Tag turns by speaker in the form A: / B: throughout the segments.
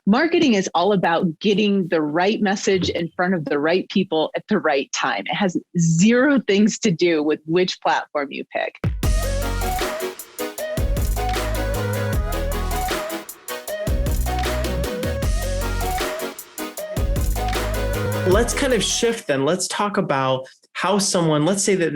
A: Marketing is all about getting the right message in front of the right people at the right time. It has zero things to do with which platform you pick.
B: Let's kind of shift then. Let's talk about how someone, let's say that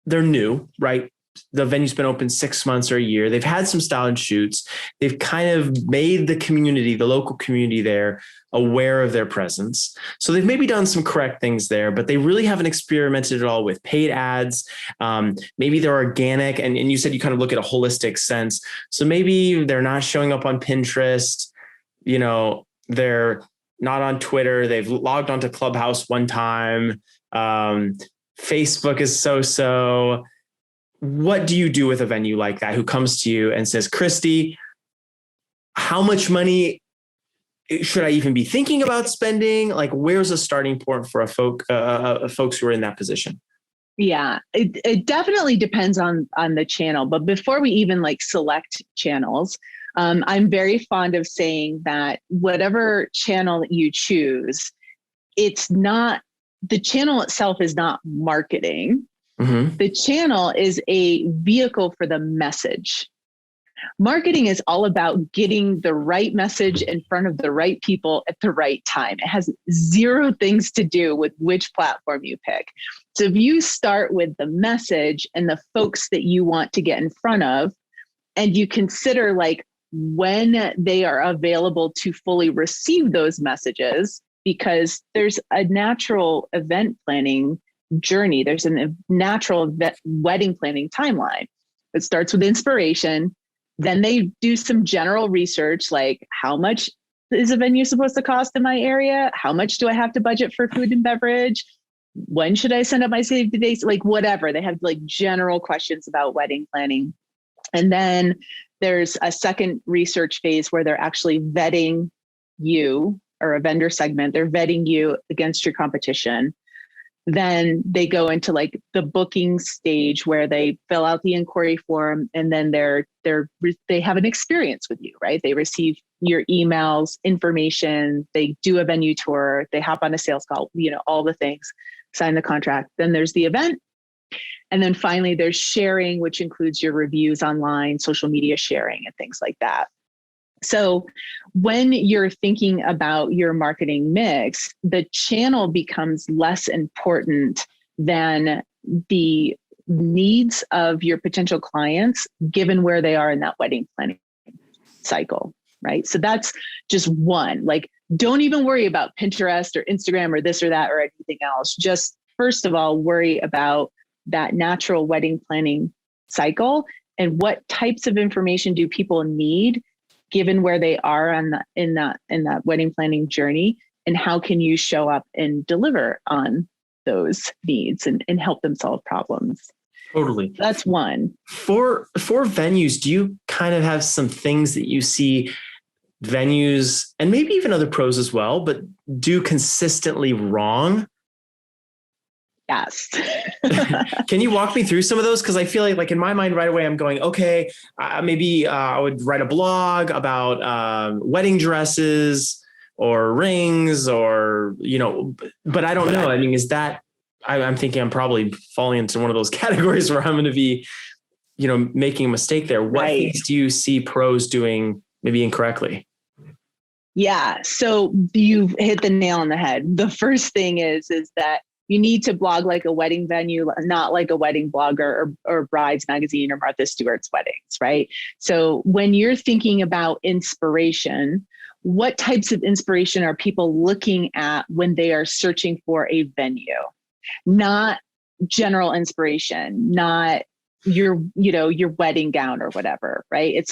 B: they're new, right? The venue's been open 6 months or a year. They've had some styled shoots. They've kind of made the community, the local community there, aware of their presence. So they've maybe done some correct things there, but they really haven't experimented at all with paid ads. Maybe they're organic. And you said you kind of look at a holistic sense. So maybe they're not showing up on Pinterest. They're not on Twitter. They've logged onto Clubhouse one time. Facebook is so-so. What do you do with a venue like that who comes to you and says, Christy, how much money should I even be thinking about spending? Like, where's a starting point for folks who are in that position?
A: Yeah, it definitely depends on the channel. But before we even select channels, I'm very fond of saying that whatever channel that you choose, the channel itself is not marketing. Mm-hmm. The channel is a vehicle for the message. Marketing is all about getting the right message in front of the right people at the right time. It has zero things to do with which platform you pick. So if you start with the message and the folks that you want to get in front of, and you consider when they are available to fully receive those messages, because there's a natural event planning journey. There's a natural wedding planning timeline. It starts with inspiration. Then they do some general research, like how much is a venue supposed to cost in my area? How much do I have to budget for food and beverage? When should I send up my save the dates? Whatever. They have general questions about wedding planning. And then there's a second research phase where they're actually vetting you, or a vendor segment. They're vetting you against your competition. Then they go into the booking stage where they fill out the inquiry form, and then they have an experience with you, right? They receive your emails, information, they do a venue tour, they hop on a sales call, all the things, sign the contract. Then there's the event. And then finally there's sharing, which includes your reviews online, social media sharing, and things like that. So when you're thinking about your marketing mix, the channel becomes less important than the needs of your potential clients, given where they are in that wedding planning cycle, right? So that's just one. Don't even worry about Pinterest or Instagram or this or that or anything else. Just first of all, worry about that natural wedding planning cycle and what types of information do people need given where they are in that wedding planning journey, and how can you show up and deliver on those needs and help them solve problems.
B: Totally.
A: That's one.
B: For venues, do you kind of have some things that you see venues, and maybe even other pros as well, but do consistently wrong?
A: Yes.
B: Can you walk me through some of those? Because I feel like in my mind right away, I'm going, okay, maybe I would write a blog about wedding dresses or rings or, but I don't know. I mean, is that, I'm thinking I'm probably falling into one of those categories where I'm going to be, making a mistake there. What things do you see pros doing maybe incorrectly?
A: Yeah. So you've hit the nail on the head. The first thing is that you need to blog like a wedding venue, not like a wedding blogger or Brides Magazine or Martha Stewart's weddings, right? So when you're thinking about inspiration, what types of inspiration are people looking at when they are searching for a venue? Not general inspiration, not your wedding gown or whatever, right? It's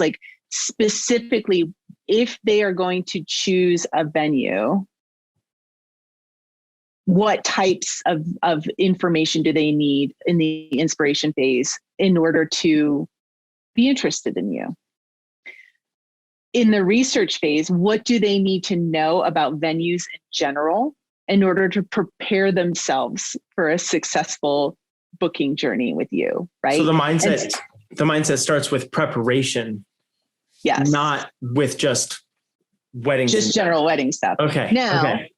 A: specifically if they are going to choose a venue, what types of information do they need in the inspiration phase in order to be interested in you? In the research phase, what do they need to know about venues in general in order to prepare themselves for a successful booking journey with you, right?
B: So the mindset starts with preparation.
A: Yes.
B: Not with just weddings.
A: Just general wedding stuff.
B: Okay.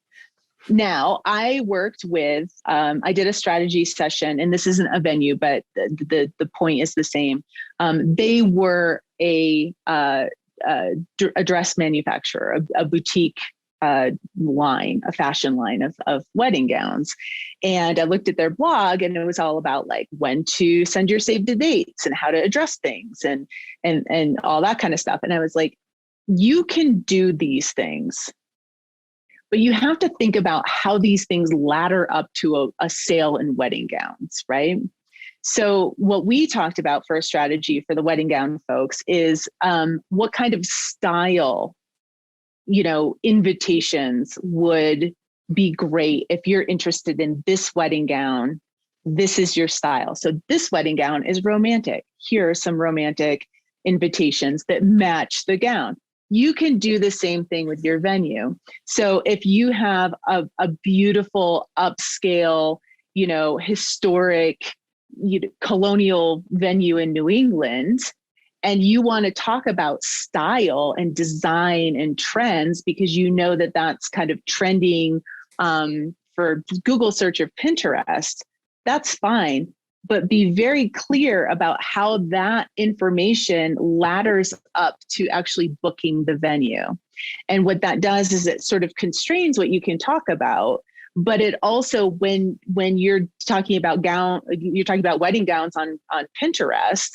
A: Now I worked with, I did a strategy session, and this isn't a venue, but the point is the same. They were a dress manufacturer, a boutique line, a fashion line of wedding gowns. And I looked at their blog, and it was all about like when to send your save the dates and how to address things and all that kind of stuff. And I was like, you can do these things, but you have to think about how these things ladder up to a sale in wedding gowns, right? So what we talked about for a strategy for the wedding gown folks is what kind of style, invitations would be great if you're interested in this wedding gown. This is your style. So this wedding gown is romantic. Here are some romantic invitations that match the gown. You can do the same thing with your venue. So if you have a beautiful upscale, historic, colonial venue in New England, and you want to talk about style and design and trends because you know that that's kind of trending for Google search or Pinterest, that's fine. But be very clear about how that information ladders up to actually booking the venue. And what that does is it sort of constrains what you can talk about. But it also, when you're talking about wedding gowns on Pinterest,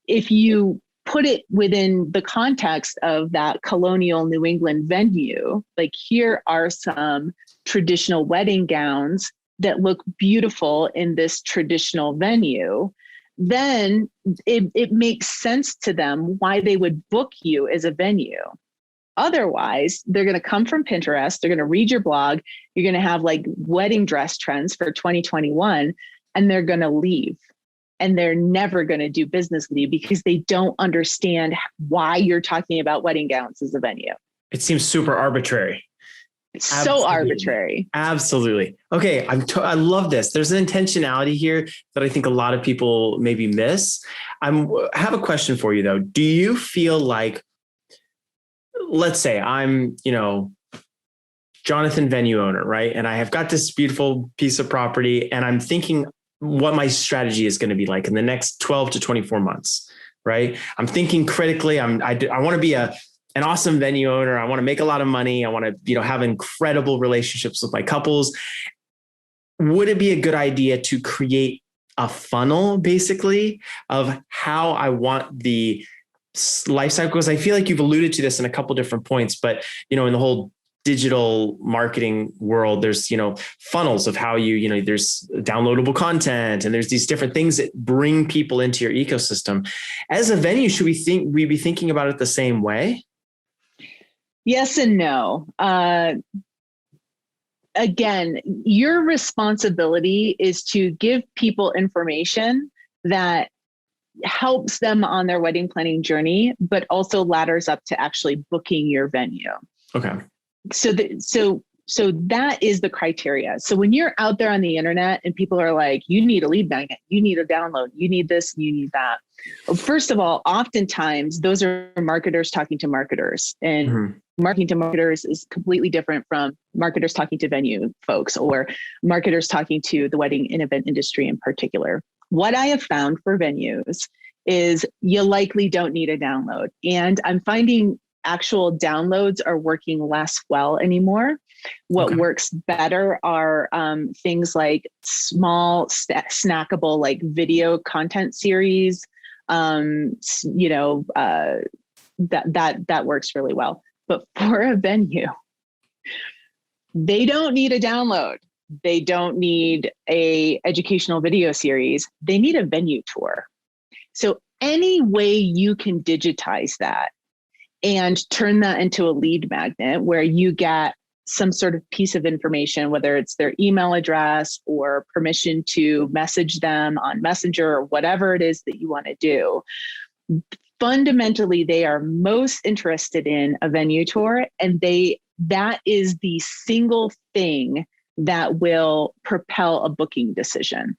A: if you put it within the context of that colonial New England venue, like here are some traditional wedding gowns that look beautiful in this traditional venue, then it makes sense to them why they would book you as a venue. Otherwise, they're going to come from Pinterest, they're going to read your blog, you're going to have like wedding dress trends for 2021, and they're going to leave. And they're never going to do business with you because they don't understand why you're talking about wedding gowns as a venue.
B: It seems super arbitrary.
A: It's so arbitrary.
B: Absolutely. Okay. I love this. There's an intentionality here that I think a lot of people maybe miss. I have a question for you though. Do you feel like, let's say I'm, Jonathan, venue owner, right? And I have got this beautiful piece of property and I'm thinking what my strategy is going to be like in the next 12 to 24 months, right? I'm thinking critically. I want to be an awesome venue owner. I want to make a lot of money. I want to, have incredible relationships with my couples. Would it be a good idea to create a funnel basically of how I want the life cycle? Because I feel like you've alluded to this in a couple different points, but in the whole digital marketing world, there's, funnels of how there's downloadable content and there's these different things that bring people into your ecosystem. As a venue, should we be thinking about it the same way?
A: Yes and no. Again, your responsibility is to give people information that helps them on their wedding planning journey, but also ladders up to actually booking your venue.
B: Okay. So
A: that is the criteria. So when you're out there on the internet and people are like, you need a lead magnet, you need a download, you need this, you need that. Well, first of all, oftentimes those are marketers talking to marketers, and marketing to marketers is completely different from marketers talking to venue folks or marketers talking to the wedding and event industry in particular. What I have found for venues is you likely don't need a download. And I'm finding actual downloads are working less well anymore. What works better are things like small snackable, like video content series. That works really well. But for a venue, they don't need a download. They don't need a educational video series. They need a venue tour. So any way you can digitize that and turn that into a lead magnet where you get some sort of piece of information, whether it's their email address or permission to message them on Messenger or whatever it is that you want to do. Fundamentally, they are most interested in a venue tour, and that is the single thing that will propel a booking decision.